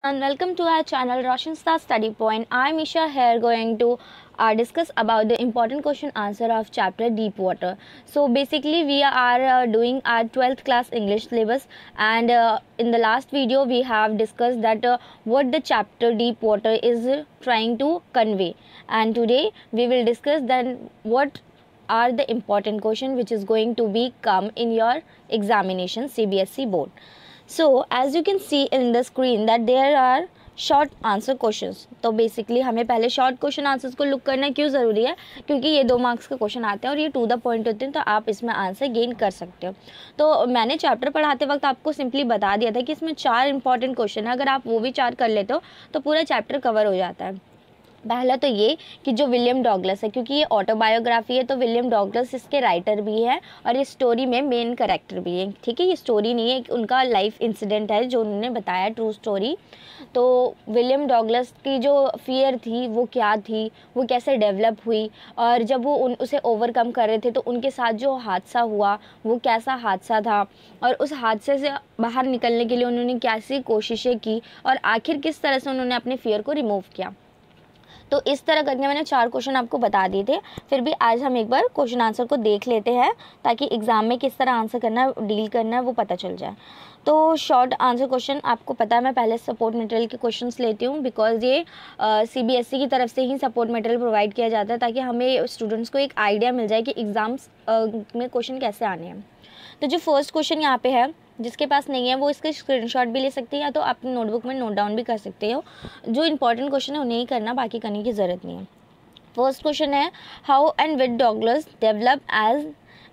And welcome to our channel Roshan Star Study Point. I'm Isha here going to discuss about the important question answer of chapter Deep Water. So basically we are doing our 12th class English syllabus, and in the last video we have discussed that what the chapter Deep Water is trying to convey, and today we will discuss then what are the important question which is going to be come in your examination CBSE board. So as you can see in the screen that there are short answer questions. तो basically हमें पहले short question answers को look करना क्यों ज़रूरी है, क्योंकि ये 2 मार्क्स का क्वेश्चन आते हैं और ये टू द पॉइंट होते हैं, तो आप इसमें आंसर गेन कर सकते हो. तो मैंने चैप्टर पढ़ाते वक्त आपको सिंपली बता दिया था कि इसमें 4 इंपॉर्टेंट क्वेश्चन है, अगर आप वो भी 4 कर लेते हो तो पूरा चैप्टर कवर हो जाता है. पहला तो ये कि जो विलियम डॉगलस है, क्योंकि ये ऑटोबायोग्राफी है तो विलियम डॉगलस इसके राइटर भी है और ये स्टोरी में मेन कैरेक्टर भी है. ठीक है, ये स्टोरी नहीं है, उनका लाइफ इंसिडेंट है जो उन्होंने बताया, ट्रू स्टोरी. तो विलियम डॉगलस की जो फियर थी वो क्या थी, वो कैसे डेवलप हुई, और जब वो उसे ओवरकम कर रहे थे तो उनके साथ जो हादसा हुआ वो कैसा हादसा था, और उस हादसे से बाहर निकलने के लिए उन्होंने कैसी कोशिशें की, और आखिर किस तरह से उन्होंने अपने फियर को रिमूव किया. तो इस तरह करके मैंने 4 क्वेश्चन आपको बता दिए थे. फिर भी आज हम एक बार क्वेश्चन आंसर को देख लेते हैं ताकि एग्ज़ाम में किस तरह आंसर करना है, डील करना है, वो पता चल जाए. तो शॉर्ट आंसर क्वेश्चन आपको पता है मैं पहले सपोर्ट मटेरियल के क्वेश्चंस लेती हूँ, बिकॉज ये CBSE की तरफ से ही सपोर्ट मटेरियल प्रोवाइड किया जाता है ताकि हमें स्टूडेंट्स को एक आइडिया मिल जाए कि एग्ज़ाम्स में क्वेश्चन कैसे आने हैं. तो जो फर्स्ट क्वेश्चन यहाँ पे है, जिसके पास नहीं है वो इसके स्क्रीनशॉट भी ले सकते हैं या तो अपनी नोटबुक में नोट डाउन भी कर सकते हो. जो इंपॉर्टेंट क्वेश्चन है उन्हें ही करना, बाकी करने की ज़रूरत नहीं है. फर्स्ट क्वेश्चन है how and with Douglas develop as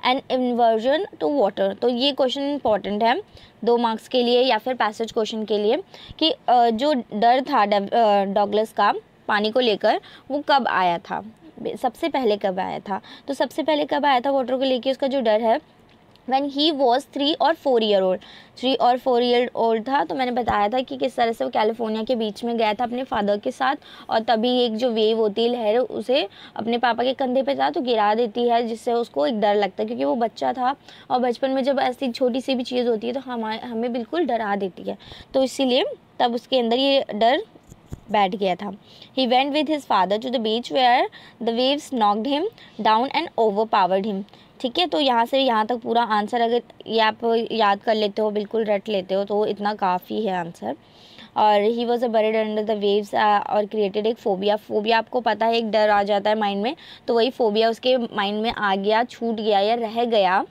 an inversion to water. तो ये क्वेश्चन इंपॉर्टेंट है 2 मार्क्स के लिए या फिर पैसेज क्वेश्चन के लिए कि जो डर था डॉगलस का पानी को लेकर वो कब आया था, सबसे पहले कब आया था. तो सबसे पहले कब आया था वाटर को लेके उसका जो डर है, when he was 3 और 4 year old. 3 और 4 year old था. तो मैंने बताया था कि किस तरह से वो कैलिफोर्निया के बीच में गया था अपने फादर के साथ, और तभी एक जो वेव होती है, लहर, उसे अपने पापा के कंधे पे था तो गिरा देती है, जिससे उसको एक डर लगता है क्योंकि वो बच्चा था, और बचपन में जब ऐसी छोटी सी भी चीज़ होती है तो हमें बिल्कुल डरा देती है, तो इसीलिए तब उसके अंदर ये डर बैठ गया था. He went with his father to the beach where the waves knocked him down and overpowered him. ठीक है, तो यहाँ से यहाँ तक पूरा आंसर अगर ये आप याद कर लेते हो, बिल्कुल रट लेते हो, तो इतना काफ़ी है आंसर. और he was a buried under the waves और क्रिएटेड एक फोबिया. फोबिया आपको पता है, एक डर आ जाता है माइंड में, तो वही फोबिया उसके माइंड में आ गया, छूट गया या रह गया,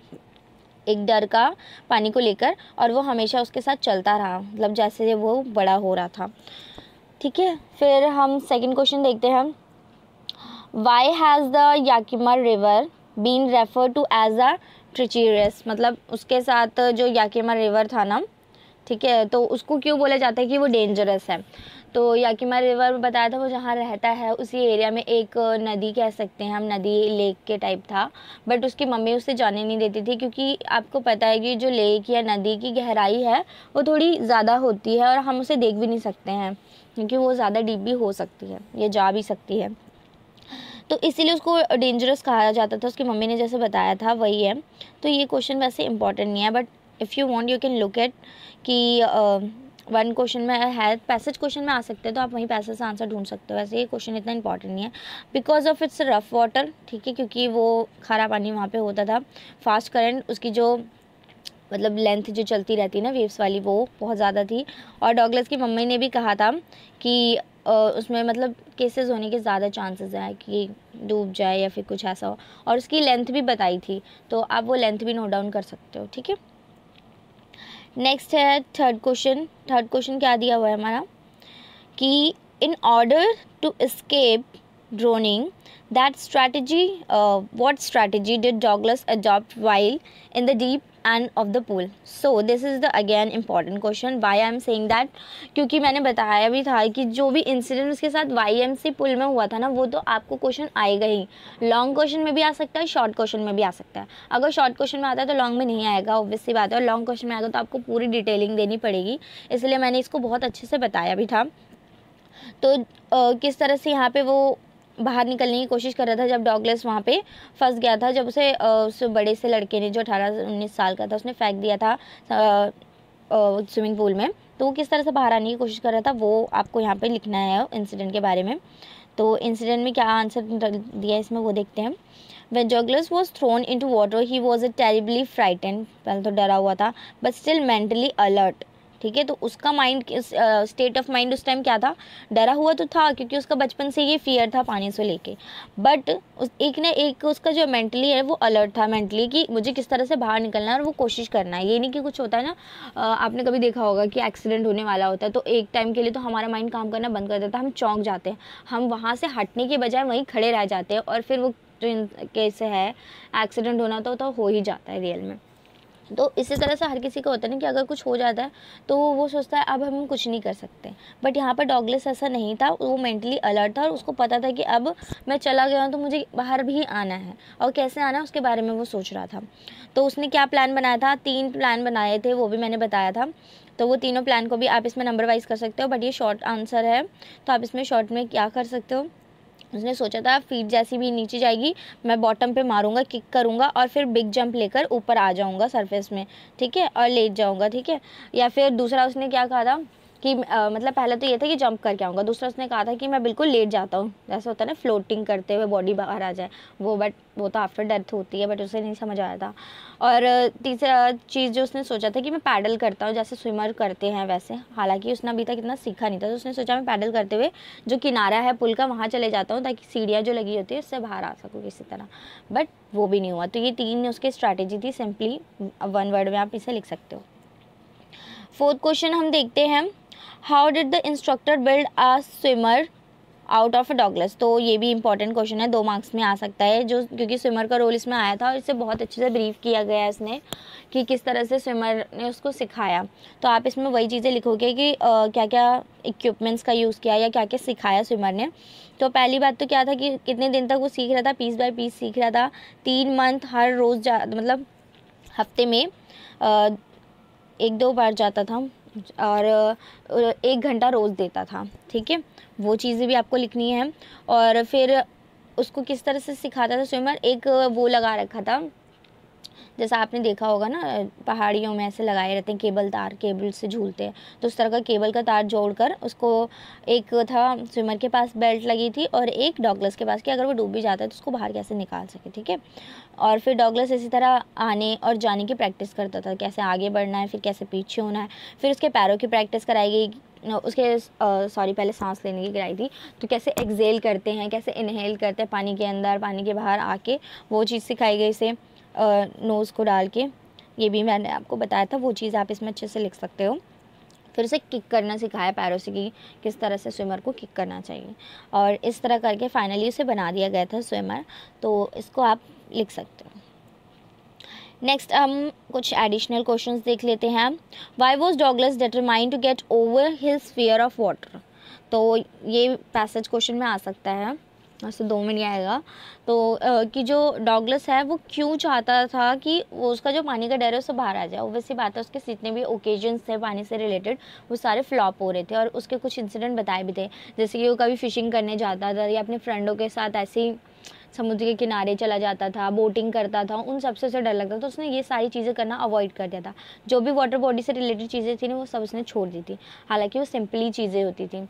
एक डर का पानी को लेकर, और वो हमेशा उसके साथ चलता रहा, मतलब जैसे वो बड़ा हो रहा था. ठीक है, फिर हम सेकंड क्वेश्चन देखते हैं. Why has the Yakima river been refer to as a treacherous. मतलब उसके साथ जो याकिमा रिवर था ना, ठीक है, तो उसको क्यों बोला जाता है कि वो डेंजरस है. तो याकिमा रिवर में बताया था वो जहाँ रहता है उसी एरिया में एक नदी कह सकते हैं हम, नदी लेक के टाइप था, बट उसकी मम्मी उसे जाने नहीं देती थी क्योंकि आपको पता है कि जो लेक या नदी की गहराई है वो थोड़ी ज़्यादा होती है और हम उसे देख भी नहीं सकते हैं क्योंकि वो ज़्यादा डीप भी हो सकती है, ये जा भी सकती है, तो इसीलिए उसको डेंजरस कहा जाता था. उसकी मम्मी ने जैसे बताया था वही है. तो ये क्वेश्चन वैसे इंपॉर्टेंट नहीं है, but if you want you can look at कि 1 क्वेश्चन में है, पैसेज क्वेश्चन में आ सकते हैं तो आप वहीं पैसेज से आंसर ढूंढ सकते हो. वैसे ये क्वेश्चन इतना इंपॉर्टेंट नहीं है because of its rough water. ठीक है, क्योंकि वो खारा पानी वहाँ पे होता था, फास्ट करंट, उसकी जो मतलब लेंथ जो चलती रहती है ना वेव्स वाली, वो बहुत ज़्यादा थी. और डॉगलस की मम्मी ने भी कहा था कि उसमें मतलब केसेस होने के ज़्यादा चांसेस हैं कि डूब जाए या फिर कुछ ऐसा हो, और उसकी लेंथ भी बताई थी, तो आप वो लेंथ भी नोट डाउन कर सकते हो. ठीक है, नेक्स्ट है थर्ड क्वेश्चन. थर्ड क्वेश्चन क्या दिया हुआ है हमारा कि in order to escape drowning that strategy what strategy did Douglas adopt while in the deep end of the pool. So this is the again important question. Why I am saying that, क्योंकि मैंने बताया भी था कि जो भी incident उसके साथ YMC पुल में हुआ था ना, वो तो आपको क्वेश्चन आएगा ही. लॉन्ग क्वेश्चन में भी आ सकता है, शॉर्ट क्वेश्चन में भी आ सकता है. अगर शॉर्ट क्वेश्चन में आता है तो लॉन्ग में नहीं आएगा, ऑब्वियस सी बात है, और लॉन्ग क्वेश्चन में आएगा तो आपको पूरी डिटेलिंग देनी पड़ेगी, इसलिए मैंने इसको बहुत अच्छे से बताया भी था. तो किस तरह से यहाँ पे वो बाहर निकलने की कोशिश कर रहा था जब डॉगलस वहाँ पे फंस गया था, जब उसे उस बड़े से लड़के ने जो 18-19 साल का था उसने फेंक दिया था स्विमिंग पूल में. तो वो किस तरह से बाहर आने की कोशिश कर रहा था वो आपको यहाँ पे लिखना है इंसिडेंट के बारे में। तो इंसिडेंट में क्या आंसर दिया है इसमें वो देखते हैं। When Douglas was thrown into water, he was terribly frightened. पहले तो डरा हुआ था, but still mentally alert. ठीक है, तो उसका माइंड स्टेट ऑफ माइंड उस टाइम क्या था, डरा हुआ तो था क्योंकि उसका बचपन से ये फियर था पानी से लेके, बट एक उसका जो मेंटली है वो अलर्ट था मेंटली कि मुझे किस तरह से बाहर निकलना है और वो कोशिश करना है। ये नहीं कि कुछ होता है ना, आपने कभी देखा होगा कि एक्सीडेंट होने वाला होता है तो एक टाइम के लिए तो हमारा माइंड काम करना बंद कर देता है, हम चौंक जाते हैं, हम वहाँ से हटने के बजाय वहीं खड़े रह जाते हैं और फिर वो जो केस है एक्सीडेंट होना तो हो ही जाता है रियल में। तो इसी तरह से हर किसी का होता है ना कि अगर कुछ हो जाता है तो वो सोचता है अब हम कुछ नहीं कर सकते, बट यहाँ पर डॉगलेस ऐसा नहीं था, वो मेंटली अलर्ट था और उसको पता था कि अब मैं चला गया हूँ तो मुझे बाहर भी आना है और कैसे आना है उसके बारे में वो सोच रहा था। तो उसने क्या प्लान बनाया था, 3 प्लान बनाए थे, वो भी मैंने बताया था। तो वो तीनों प्लान को भी आप इसमें नंबर वाइज कर सकते हो, बट ये शॉर्ट आंसर है तो आप इसमें शॉर्ट में क्या कर सकते हो। उसने सोचा था फीट जैसी भी नीचे जाएगी, मैं बॉटम पे मारूंगा, किक करूंगा और फिर बिग जंप लेकर ऊपर आ जाऊंगा सरफेस में, ठीक है, और लेट जाऊंगा, ठीक है। या फिर दूसरा उसने क्या कहा था कि मतलब पहले तो ये था कि जंप करके आऊँगा, दूसरा उसने कहा था कि मैं बिल्कुल लेट जाता हूँ, जैसा होता है ना फ्लोटिंग करते हुए बॉडी बाहर आ जाए वो, बट वो तो आफ्टर डेथ होती है, बट उसे नहीं समझ आया था। और तीसरा चीज़ जो उसने सोचा था कि मैं पैडल करता हूँ जैसे स्विमर करते हैं वैसे, हालांकि उसने अभी तक इतना सीखा नहीं था, तो उसने सोचा मैं पैडल करते हुए जो किनारा है पुल का वहाँ चले जाता हूँ ताकि सीढ़ियाँ जो लगी होती है उससे बाहर आ सकूँ किसी तरह, बट वो भी नहीं हुआ। तो ये 3 उसकी स्ट्रैटेजी थी, सिंपली 1 वर्ड में आप इसे लिख सकते हो। 4th क्वेश्चन हम देखते हैं, how did the instructor build a swimmer out of a Douglas. तो ये भी इंपॉर्टेंट क्वेश्चन है, 2 मार्क्स में आ सकता है, जो क्योंकि स्विमर का रोल इसमें आया था और इसे बहुत अच्छे से ब्रीफ किया गया है इसने कि किस तरह से स्विमर ने उसको सिखाया। तो आप इसमें वही चीज़ें लिखोगे कि क्या क्या इक्विपमेंट्स का यूज़ किया या क्या क्या सिखाया स्विमर ने। तो पहली बात तो क्या था कि कितने दिन तक वो सीख रहा था, पीस बाय पीस सीख रहा था, 3 मंथ हर रोज़ मतलब हफ्ते में 1-2 बार जाता था और 1 घंटा रोज़ देता था, ठीक है, वो चीज़ें भी आपको लिखनी है। और फिर उसको किस तरह से सिखाता था स्विमर, एक वो लगा रखा था, जैसा आपने देखा होगा ना पहाड़ियों में ऐसे लगाए रहते हैं केबल तार, केबल से झूलते हैं, तो उस तरह का केबल का तार जोड़कर उसको, एक था स्विमर के पास बेल्ट लगी थी और एक डॉगलेस के पास कि अगर वो डूब भी जाता है तो उसको बाहर कैसे निकाल सके, ठीक है। और फिर डॉगलेस इसी तरह आने और जाने की प्रैक्टिस करता था, कैसे आगे बढ़ना है, फिर कैसे पीछे होना है, फिर उसके पैरों की प्रैक्टिस कराई गई, उसके पहले सांस लेने की कराई थी, तो कैसे एक्सेल करते हैं, कैसे इनहेल करते हैं पानी के अंदर पानी के बाहर आके, वो चीज़ सिखाई गई इसे नोज़ को डाल के, ये भी मैंने आपको बताया था, वो चीज़ आप इसमें अच्छे से लिख सकते हो। फिर उसे किक करना सिखाया पैरों से कि किस तरह से स्विमर को किक करना चाहिए, और इस तरह करके फाइनली उसे बना दिया गया था स्विमर, तो इसको आप लिख सकते हो। नेक्स्ट हम कुछ एडिशनल क्वेश्चंस देख लेते हैं। Why was Douglas determined to get over his fear of water. तो ये पैसेज क्वेश्चन में आ सकता है, ऐसे 2 में नहीं आएगा। तो कि जो डॉगलेस है वो क्यों चाहता था कि वो उसका जो पानी का डर है उससे बाहर आ जाए। वैसी बात है, उसके जितने भी ओकेजन्स थे पानी से रिलेटेड वो सारे फ्लॉप हो रहे थे, और उसके कुछ इंसिडेंट बताए भी थे, जैसे कि वो कभी फिशिंग करने जाता था या अपने फ्रेंडों के साथ ऐसे ही समुद्र के किनारे चला जाता था, बोटिंग करता था, उन सबसे उसे डर लगता था, तो उसने ये सारी चीज़ें करना अवॉइड कर दिया था। जो भी वाटर बॉडी से रिलेटेड चीज़ें थी ना वो सब उसने छोड़ दी थी, हालांकि वो सिंपली चीज़ें होती थी।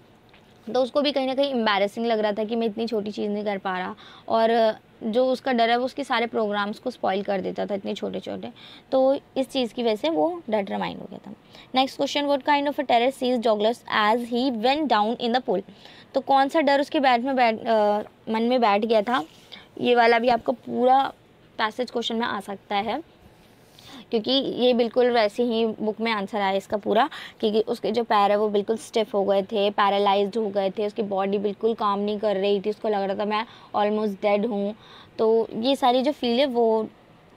तो उसको भी कहीं ना कहीं एम्बैरेसिंग लग रहा था कि मैं इतनी छोटी चीज़ नहीं कर पा रहा, और जो उसका डर है वो उसके सारे प्रोग्राम्स को स्पॉइल कर देता था इतने छोटे छोटे, तो इस चीज़ की वजह से वो डिटरमाइंड हो गया था। Next question, what kind of a terror seize Douglas as he went down in the pool. तो कौन सा डर उसके मन में बैठ गया था, ये वाला भी आपको पूरा पैसेज क्वेश्चन में आ सकता है, क्योंकि ये बिल्कुल वैसे ही बुक में आंसर आया इसका पूरा, क्योंकि उसके जो पैर है वो बिल्कुल स्टिफ हो गए थे, पैरालाइज्ड हो गए थे, उसकी बॉडी बिल्कुल काम नहीं कर रही थी, उसको लग रहा था मैं ऑलमोस्ट डेड हूँ। तो ये सारी जो फील है वो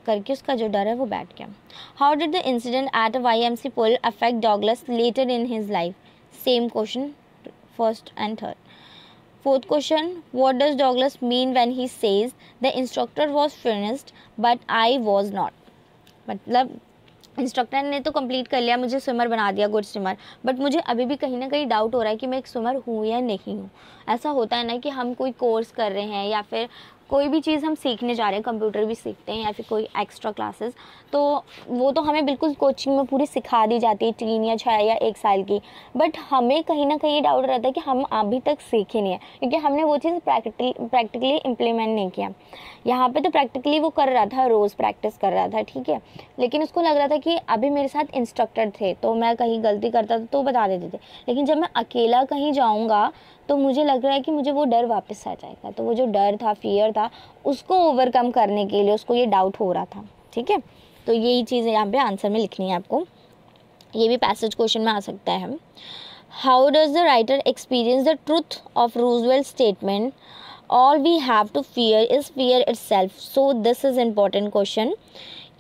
करके उसका जो डर है वो बैठ गया। How did the incident at YMC pool affect Douglas later in his life. Same question, first and third. Fourth question, what does Douglas mean when he says the instructor was finished but I was not। मतलब instructor ने तो complete कर लिया, मुझे swimmer बना दिया, good swimmer, but मुझे अभी भी कहीं ना कहीं डाउट हो रहा है कि मैं एक स्विमर हूँ या नहीं हूँ। ऐसा होता है ना कि हम कोई कोर्स कर रहे हैं या फिर कोई भी चीज़ हम सीखने जा रहे हैं, कंप्यूटर भी सीखते हैं या फिर कोई एक्स्ट्रा क्लासेस, तो वो तो हमें बिल्कुल कोचिंग में पूरी सिखा दी जाती है 3 या 6 या 1 साल की, बट हमें कहीं ना कहीं डाउट रहता है कि हम अभी तक सीखे नहीं है, क्योंकि हमने वो चीज़ प्रैक्टिकली इम्प्लीमेंट नहीं किया। यहाँ पे तो प्रैक्टिकली वो कर रहा था, रोज़ प्रैक्टिस कर रहा था, ठीक है, लेकिन उसको लग रहा था कि अभी मेरे साथ इंस्ट्रक्टर थे तो मैं कहीं गलती करता था तो बता देते थे, लेकिन जब मैं अकेला कहीं जाऊँगा तो मुझे लग रहा है कि मुझे वो डर वापस आ जाएगा। तो वो जो डर था, फियर था, उसको ओवरकम करने के लिए उसको ये डाउट हो रहा था, ठीक है। तो यही चीज़ यहाँ पे आंसर में लिखनी है आपको, ये भी पैसेज क्वेश्चन में आ सकता है। How does the writer experience the truth of Roosevelt statement, all we have to fear is fear itself. So this is important question.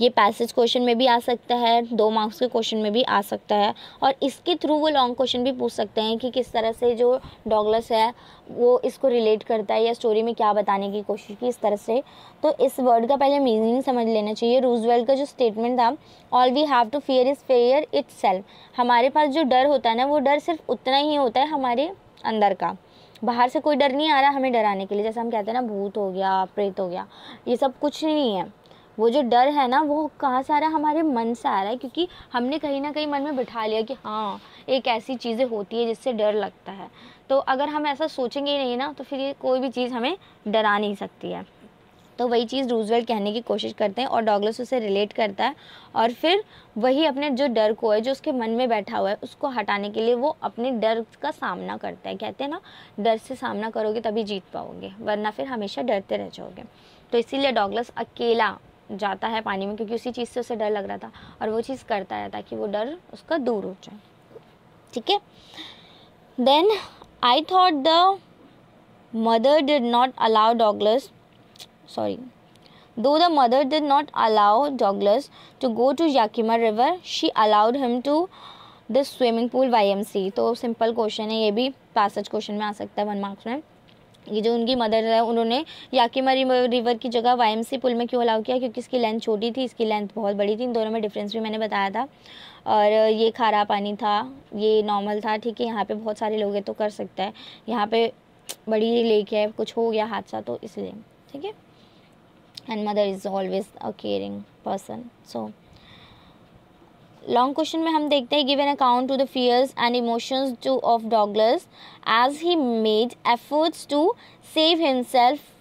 ये पैसेज क्वेश्चन में भी आ सकता है, 2 मार्क्स के क्वेश्चन में भी आ सकता है, और इसके थ्रू वो लॉन्ग क्वेश्चन भी पूछ सकते हैं कि किस तरह से जो डॉगलस है वो इसको रिलेट करता है या स्टोरी में क्या बताने की कोशिश की इस तरह से। तो इस वर्ड का पहले मीनिंग समझ लेना चाहिए। रूजवेल्ट का जो स्टेटमेंट था, all we have to fear is fear itself, हमारे पास जो डर होता है ना, वो डर सिर्फ उतना ही होता है हमारे अंदर का, बाहर से कोई डर नहीं आ रहा हमें डराने के लिए। जैसे हम कहते हैं ना, भूत हो गया, प्रेत हो गया, ये सब कुछ नहीं है। वो जो डर है ना, वो कहाँ से आ रहा है, हमारे मन से आ रहा है, क्योंकि हमने कहीं ना कहीं मन में बिठा लिया कि हाँ एक ऐसी चीज़ें होती है जिससे डर लगता है। तो अगर हम ऐसा सोचेंगे ही नहीं ना, तो फिर ये कोई भी चीज़ हमें डरा नहीं सकती है। तो वही चीज़ रूजवेल्ट कहने की कोशिश करते हैं और डॉगलस उसे रिलेट करता है, और फिर वही अपने जो डर को है, जो उसके मन में बैठा हुआ है, उसको हटाने के लिए वो अपने डर का सामना करता है। कहते हैं ना, डर से सामना करोगे तभी जीत पाओगे, वरना फिर हमेशा डरते रह जाओगे। तो इसीलिए डॉगलस अकेला जाता है पानी में, क्योंकि उसी चीज़ से उसे डर लग रहा था, और वो चीज़ करता है ताकि वो डर उसका दूर हो जाए, ठीक है। Then I thought the mother did not allow Douglas, sorry, though the mother did not allow Douglas to go to Yakima River, she allowed him to the swimming pool YMC। तो सिंपल क्वेश्चन है, ये भी passage question में आ सकता है 1 marks में। ये जो उनकी मदर है, उन्होंने याकिमा रिवर की जगह YMC पुल में क्यों अलाउ किया, क्योंकि इसकी लेंथ छोटी थी, इसकी लेंथ बहुत बड़ी थी। इन दोनों में डिफरेंस भी मैंने बताया था। और ये खारा पानी था, ये नॉर्मल था, ठीक है। यहाँ पे बहुत सारे लोग हैं तो कर सकता है, यहाँ पे बड़ी लेक है, कुछ हो गया हादसा तो इसलिए, ठीक है। And mother is always a caring person। So long question में हम देखते हैं, give an account to the fears and emotions to of Douglas as he made efforts to save himself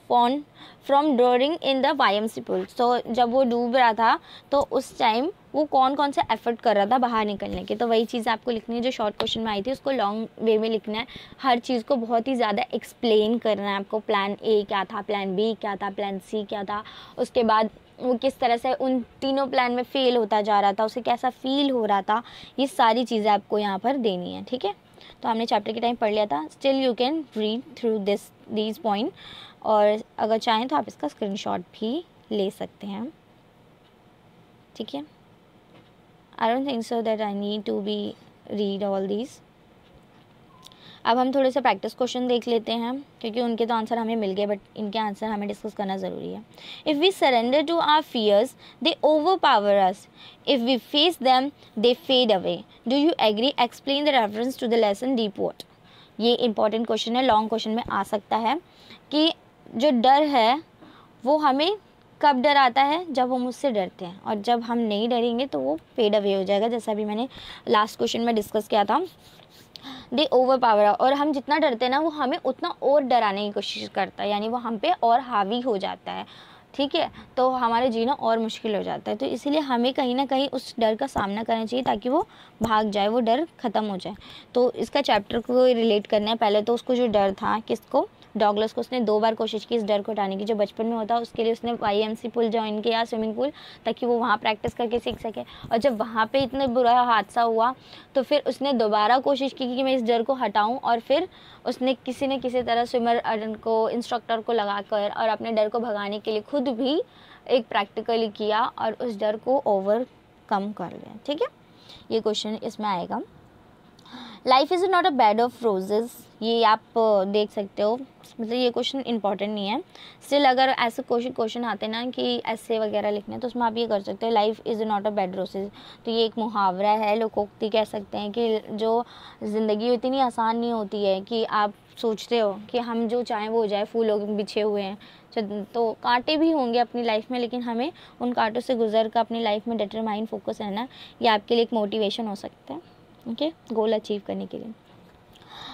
from drowning in the YMC pool. तो जब वो डूब रहा था तो उस टाइम वो कौन कौन से एफर्ट कर रहा था बाहर निकलने के। तो वही चीज़ आपको लिखनी है जो शॉर्ट क्वेश्चन में आई थी, उसको लॉन्ग वे में लिखना है। हर चीज़ को बहुत ही ज़्यादा एक्सप्लेन करना है आपको। प्लान A क्या था, प्लान B क्या था, प्लान C क्या था, उसके बाद वो किस तरह से उन तीनों प्लान में फेल होता जा रहा था, उसे कैसा फील हो रहा था, ये सारी चीज़ें आपको यहाँ पर देनी है, ठीक है। तो हमने चैप्टर के टाइम पढ़ लिया था। Still you can read through these point, और अगर चाहें तो आप इसका स्क्रीनशॉट भी ले सकते हैं, ठीक है। I don't think so that I need to be read all these. अब हम थोड़े से प्रैक्टिस क्वेश्चन देख लेते हैं, क्योंकि उनके तो आंसर हमें मिल गए, बट इनके आंसर हमें डिस्कस करना ज़रूरी है। If we surrender to our fears they overpower us, if we face them they fade away, do you agree, explain the reference to the lesson deep water. ये important question है, long question में आ सकता है कि जो डर है वो हमें कब डराता है, जब हम उससे डरते हैं, और जब हम नहीं डरेंगे तो वो फेड अवे हो जाएगा, जैसा अभी मैंने लास्ट क्वेश्चन में डिस्कस किया था। दे ओवर पावर, और हम जितना डरते हैं ना वो हमें उतना और डराने की कोशिश करता है, यानी वो हम पे और हावी हो जाता है, ठीक है। तो हमारे जीना और मुश्किल हो जाता है। तो इसीलिए हमें कहीं ना कहीं उस डर का सामना करना चाहिए ताकि वो भाग जाए, वो डर ख़त्म हो जाए। तो इसका चैप्टर को रिलेट करना है। पहले तो उसको जो डर था, किसको, डॉगलस को, उसने 2 बार कोशिश की इस डर को हटाने की जो बचपन में होता है। उसके लिए उसने YMC पुल ज्वाइन किया, स्विमिंग पूल, ताकि वो वहाँ प्रैक्टिस करके सीख सके। और जब वहाँ पे इतना बुरा हादसा हुआ तो फिर उसने दोबारा कोशिश की कि मैं इस डर को हटाऊँ, और फिर उसने किसी न किसी तरह स्विमर को, इंस्ट्रक्टर को लगाकर और अपने डर को भगाने के लिए खुद भी एक प्रैक्टिकली किया और उस डर को ओवरकम कर लिया, ठीक है। ये क्वेश्चन इसमें आएगा। Life is not a bed of roses, ये आप देख सकते हो, मतलब ये क्वेश्चन इंपॉर्टेंट नहीं है। स्टिल अगर ऐसे क्वेश्चन आते हैं ना कि ऐसे वगैरह लिखने, तो उसमें आप ये कर सकते हो life is not a bed roses. तो ये एक मुहावरा है, लोकोक्ति कह सकते हैं कि जो ज़िंदगी इतनी आसान नहीं होती है कि आप सोचते हो कि हम जो चाहें वो हो जाए, फूलों के बिछे हुए हैं, तो कांटे भी होंगे अपनी लाइफ में, लेकिन हमें उन कांटों से गुजर कर अपनी लाइफ में डिटरमाइन फोकस रहना, ये आपके लिए एक मोटिवेशन हो सकता है, ओके, गोल अचीव करने के लिए।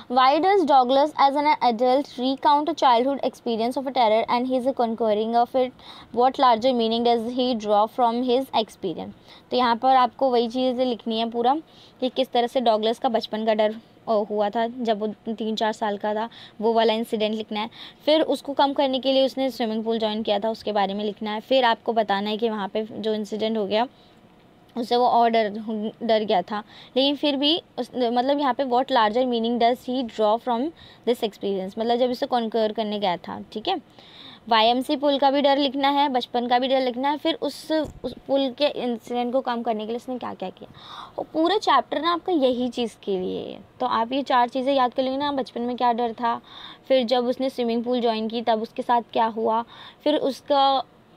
Why does Douglas, as an adult, recount a childhood experience of a terror and his conquering of it? What larger meaning does he draw from his experience? तो यहाँ पर आपको वही चीज़ें लिखनी है पूरा कि किस तरह से डॉगलस का बचपन का डर हुआ था जब वो 3-4 साल का था, वो वाला इंसिडेंट लिखना है। फिर उसको कम करने के लिए उसने स्विमिंग पूल ज्वाइन किया था, उसके बारे में लिखना है। फिर आपको बताना है कि वहाँ पे जो इंसिडेंट हो गया उससे वो और डर गया था, लेकिन फिर भी मतलब यहाँ पे what larger meaning does he draw from this experience, मतलब जब इसे कॉन्कर करने गया था, ठीक है। YMC पुल का भी डर लिखना है, बचपन का भी डर लिखना है, फिर उस पुल के इंसिडेंट को कम करने के लिए उसने क्या क्या किया। और पूरा चैप्टर ना आपका यही चीज़ के लिए है। तो आप ये 4 चीज़ें याद कर लेंगे ना, बचपन में क्या डर था, फिर जब उसने स्विमिंग पूल ज्वाइन की तब उसके साथ क्या हुआ, फिर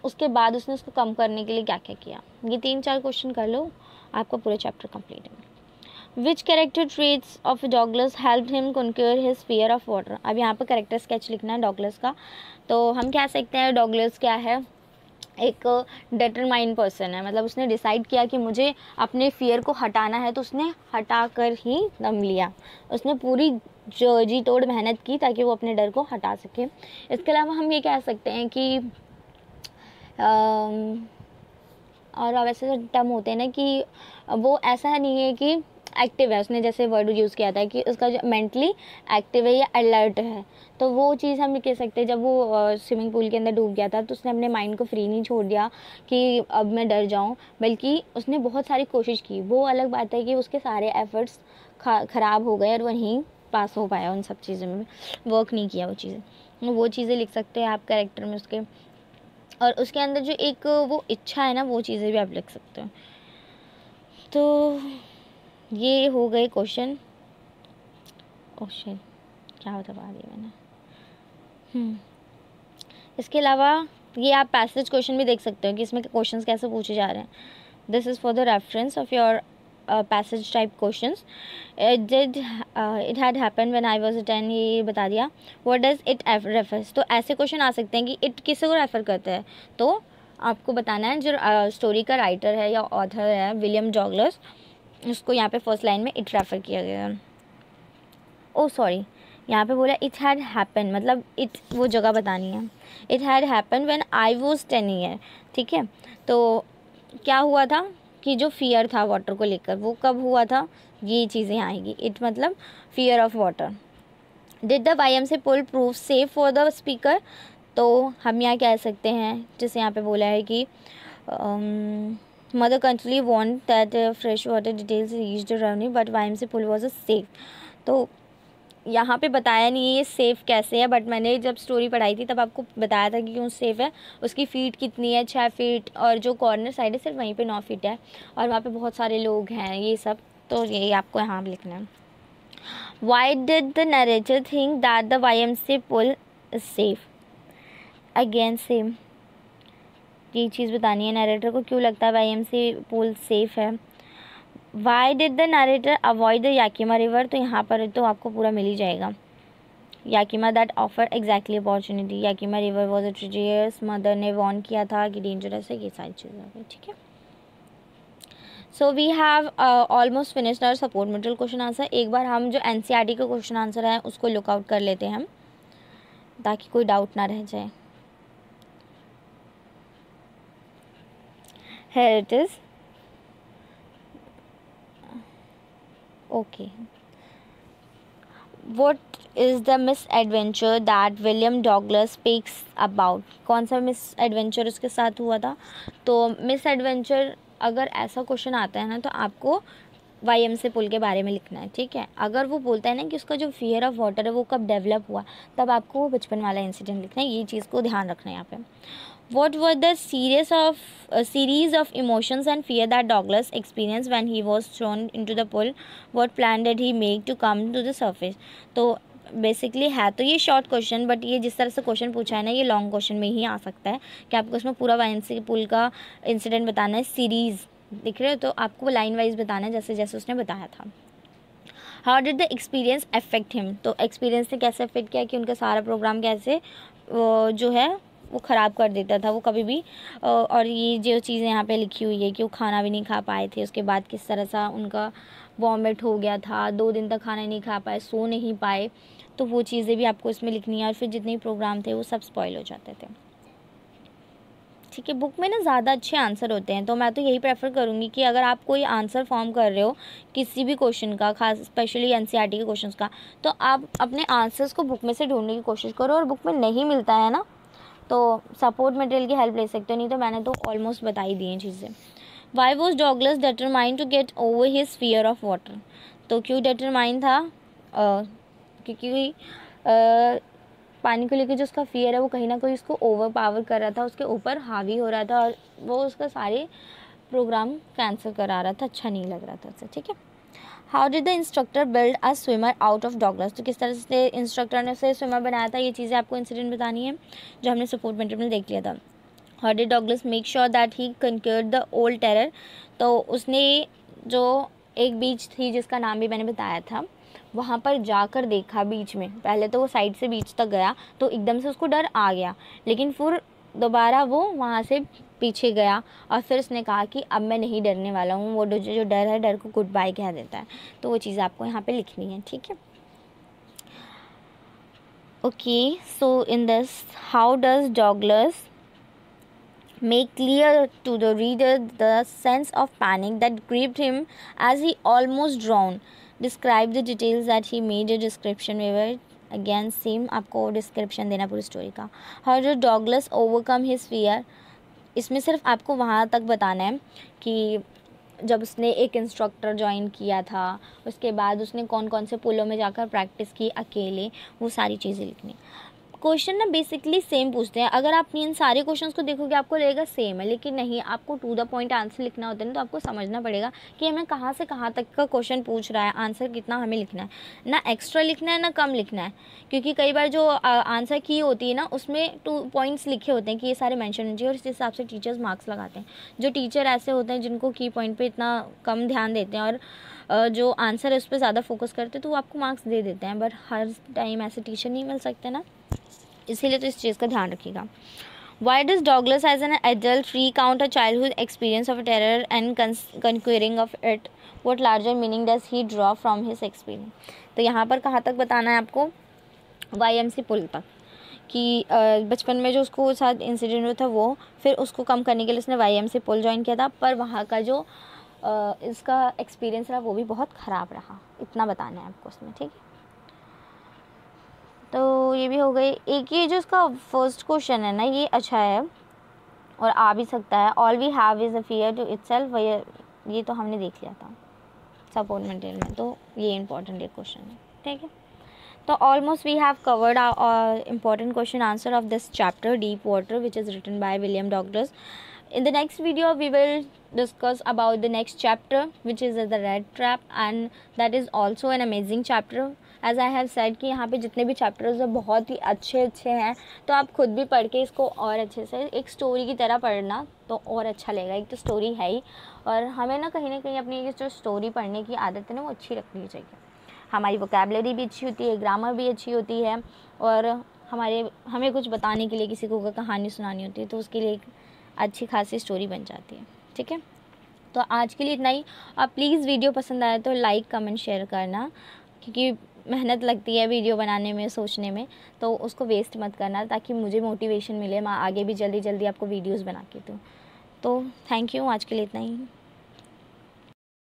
उसके बाद उसने उसको कम करने के लिए क्या क्या किया। ये 3-4 क्वेश्चन कर लो, आपका पूरा चैप्टर कंप्लीट है। विच character traits of Douglas help him conquer his fear of water. अब यहाँ पर कैरेक्टर स्केच लिखना है डॉगलस का। तो हम कह सकते हैं डॉगलस क्या है, एक डिटरमाइंड पर्सन है, मतलब उसने डिसाइड किया कि मुझे अपने फियर को हटाना है, तो उसने हटा कर ही दम लिया। उसने पूरी जी तोड़ मेहनत की ताकि वो अपने डर को हटा सके। इसके अलावा हम ये कह सकते हैं कि और वैसे तो टर्म होते हैं ना कि वो ऐसा नहीं है कि एक्टिव है, उसने जैसे वर्ड यूज़ किया था कि उसका जो मेंटली एक्टिव है या अलर्ट है, तो वो चीज़ हम कह सकते हैं। जब वो स्विमिंग पूल के अंदर डूब गया था तो उसने अपने माइंड को फ्री नहीं छोड़ दिया कि अब मैं डर जाऊं, बल्कि उसने बहुत सारी कोशिश की। वो अलग बात है कि उसके सारे एफर्ट्स ख़राब हो गए और वहीं पास हो पाया, उन सब चीज़ों में वर्क नहीं किया वो चीज़ें लिख सकते हैं आप कैरेक्टर में उसके। और उसके अंदर जो एक वो इच्छा है ना, वो चीज़ें भी आप लिख सकते हो। तो ये हो गए क्वेश्चन। क्या बता दिया मैंने। इसके अलावा ये आप पैसेज क्वेश्चन भी देख सकते हो कि इसमें क्वेश्चंस कैसे पूछे जा रहे हैं। This is for the reference of your passage type questions. It had happen when I was 10, ये बता दिया। व्हाट डज इट रेफर्स, तो ऐसे क्वेश्चन आ सकते हैं कि इट किसे को रेफ़र करता है, तो आपको बताना है जो स्टोरी का राइटर है या ऑथर है विलियम डॉगलस, उसको यहाँ पे फर्स्ट लाइन में इट रेफ़र किया गया है। ओ सॉरी, यहाँ पे बोला इट हैड हैपन, मतलब इट वो जगह बतानी है। It had happen when I was 10 year, ठीक है। तो क्या हुआ था कि जो फियर था वाटर को लेकर वो कब हुआ था, ये चीज़ें आएगी। इट मतलब fear of water. Did the YMCA pool prove safe for the speaker, तो हम यहाँ कह सकते हैं जैसे यहाँ पे बोला है कि mother country want that fresh water details reached रवनी but YMCA pool was a safe. तो यहाँ पे बताया नहीं है ये सेफ़ कैसे है, बट मैंने जब स्टोरी पढ़ाई थी तब आपको बताया था कि क्यों सेफ़ है। उसकी फ़ीट कितनी है, 6 फीट, और जो कॉर्नर साइड है सिर्फ वहीं पे 9 फीट है, और वहाँ पे बहुत सारे लोग हैं, ये सब। तो यही आपको यहाँ लिखना है। Why did the narrator think that the YMCA pool is safe, again same ये चीज़ बतानी है। नरेटर को क्यों लगता है YMCA पुल सेफ़ है। Why did the narrator avoid the Yakima river, तो यहाँ पर तो आपको पूरा मिल ही जाएगा। Yakima that offer exactly opportunity, Yakima river was a treacherous, mother ने वॉर्न किया था कि डेंजरस है, ये सारी चीज़ें हो गई, ठीक है। So we have almost finished our support material question answer. एक बार हम जो NCERT का क्वेश्चन आंसर है उसको लुकआउट कर लेते हैं हम, ताकि कोई डाउट ना रह जाए। Here it is. Okay. What is the misadventure that William Douglas speaks about? कौन सा मिसएडवेंचर उसके साथ हुआ था। तो मिसएडवेंचर अगर ऐसा क्वेश्चन आता है ना, तो आपको वाईएम से पुल के बारे में लिखना है, ठीक है। अगर वो बोलता है ना कि उसका जो फियर ऑफ वाटर है वो कब डेवलप हुआ, तब आपको वो बचपन वाला इंसिडेंट लिखना है। ये चीज़ को ध्यान रखना है यहाँ पे। What were the series of emotions and fear that Douglas experienced when he was thrown into the pool? What plan did he make to come to the surface? तो बेसिकली है तो ये शॉर्ट क्वेश्चन, बट ये जिस तरह से question पूछा है ना, ये लॉन्ग क्वेश्चन में ही आ सकता है कि आपको उसमें पूरा वाईएमसी पुल का इंसिडेंट बताना है। सीरीज़ दिख रहे हो, तो आपको लाइन वाइज बताना है जैसे जैसे उसने बताया था। How did the experience affect him? तो एक्सपीरियंस ने कैसे अफेक्ट किया कि उनका सारा प्रोग्राम कैसे जो है वो ख़राब कर देता था वो कभी भी। और ये जो चीज़ें यहाँ पे लिखी हुई है कि वो खाना भी नहीं खा पाए थे, उसके बाद किस तरह सा उनका वॉमिट हो गया था, 2 दिन तक खाना नहीं खा पाए, सो नहीं पाए, तो वो चीज़ें भी आपको इसमें लिखनी है। और फिर जितने प्रोग्राम थे वो सब स्पॉइल हो जाते थे, ठीक है। बुक में ना ज़्यादा अच्छे आंसर होते हैं, तो मैं तो यही प्रेफर करूँगी कि अगर आप कोई आंसर फॉर्म कर रहे हो किसी भी क्वेश्चन का, खास स्पेशली एनसीईआरटी के क्वेश्चंस का, तो आप अपने आंसर्स को बुक में से ढूंढने की कोशिश करो। और बुक में नहीं मिलता है ना, तो सपोर्ट मटेरियल की हेल्प ले सकते हो, नहीं तो मैंने तो ऑलमोस्ट बता ही दी हैं चीज़ें। Why was Douglas determined to get over his fear of water? तो क्यों डिटरमाइन था? क्योंकि पानी को लेकर जो उसका फियर है वो कहीं ना कहीं उसको ओवर पावर कर रहा था, उसके ऊपर हावी हो रहा था, और वो उसका सारे प्रोग्राम कैंसिल करा रहा था, अच्छा नहीं लग रहा था उससे, ठीक है। How did the instructor build a swimmer out of Douglas? तो किस तरह से इंस्ट्रक्टर ने उसे स्विमर बनाया था, ये चीज़ें आपको इंसिडेंट बतानी है जो हमने सपोर्ट मटेरियल में देख लिया था। How did Douglas make sure that he conquered the old terror? तो उसने जो एक बीच थी जिसका नाम भी मैंने बताया था, वहाँ पर जाकर देखा बीच में। पहले तो वो साइड से बीच तक गया तो एकदम से उसको डर आ गया, लेकिन फिर दोबारा वो वहाँ से पीछे गया और फिर उसने कहा कि अब मैं नहीं डरने वाला हूँ। वो जो डर है, डर को गुड बाय कह देता है। तो वो चीज़ आपको यहाँ पे लिखनी है, ठीक है। Okay, so in this how does Douglas make clear to the reader the sense of panic that gripped him as he almost drowned? Describe the details that he made a description where again same आपको description देना पूरी story का। How did Douglas overcome his fear? इसमें सिर्फ आपको वहाँ तक बताना है कि जब उसने एक इंस्ट्रक्टर ज्वाइन किया था, उसके बाद उसने कौन कौन से पुलों में जाकर प्रैक्टिस की अकेले, वो सारी चीज़ें लिखनी। क्वेश्चन ना बेसिकली सेम पूछते हैं। अगर आप इन सारे क्वेश्चंस को देखोगे आपको लगेगा सेम है, लेकिन नहीं, आपको टू द पॉइंट आंसर लिखना होता है ना, तो आपको समझना पड़ेगा कि हमें कहाँ से कहाँ तक का क्वेश्चन पूछ रहा है, आंसर कितना हमें लिखना है, ना एक्स्ट्रा लिखना है ना कम लिखना है। क्योंकि कई बार जो आंसर की होती है ना उसमें 2 पॉइंट्स लिखे होते हैं कि ये सारे मेंशन होने चाहिए, और इस हिसाब से टीचर्स मार्क्स लगाते हैं। जो टीचर ऐसे होते हैं जिनको की पॉइंट पर इतना कम ध्यान देते हैं और जो आंसर है उस पर ज़्यादा फोकस करते हैं, तो वो आपको मार्क्स दे देते हैं। बट हर टाइम ऐसे टीचर नहीं मिल सकते ना, इसीलिए तो इस चीज़ का ध्यान रखिएगा। Why does Douglas as an adult recount a childhood experience of terror and conquering of it? What larger meaning does he draw from his experience? तो यहाँ पर कहाँ तक बताना है आपको? वाईएमसी पुल तक, कि बचपन में जो उसको साथ इंसिडेंट हुआ था वो, फिर उसको कम करने के लिए उसने वाईएमसी पुल ज्वाइन किया था, पर वहाँ का जो इसका एक्सपीरियंस रहा वो भी बहुत ख़राब रहा। इतना बताना है आपको उसमें, ठीक है। तो ये भी हो गई। एक ये जो इसका फर्स्ट क्वेश्चन है ना, ये अच्छा है और आ भी सकता है। All we have is a fear to itself, ये तो हमने देख लिया था सपोर्ट मटेरियल में, तो ये इंपॉर्टेंट एक क्वेश्चन है, ठीक है। तो almost we have covered important question answer of this chapter Deep Water, which is written by William Douglas. In the next video we will discuss about the next chapter, which is the Red Trap, and that is also an amazing chapter. As I have said कि यहाँ पे जितने भी chapters हैं बहुत ही अच्छे हैं, तो आप खुद भी पढ़ के इसको और अच्छे से एक स्टोरी की तरह पढ़ना तो और अच्छा लगेगा। एक तो स्टोरी है ही, और हमें ना कहीं अपनी जो स्टोरी पढ़ने की आदत है ना वो अच्छी रखनी चाहिए। हमारी वोकैबुलरी भी अच्छी होती है, ग्रामर भी अच्छी होती है, और हमें कुछ बताने के लिए किसी को कहानी सुनानी होती है तो उसके लिए एक अच्छी खासी स्टोरी बन जाती है, ठीक है। तो आज के लिए इतना ही। आप प्लीज़ वीडियो पसंद आए तो लाइक कमेंट शेयर करना, क्योंकि मेहनत लगती है वीडियो बनाने में, सोचने में, तो उसको वेस्ट मत करना, ताकि मुझे मोटिवेशन मिले, मैं आगे भी जल्दी आपको वीडियोस बना के दूँ। तो थैंक यू, आज के लिए इतना ही।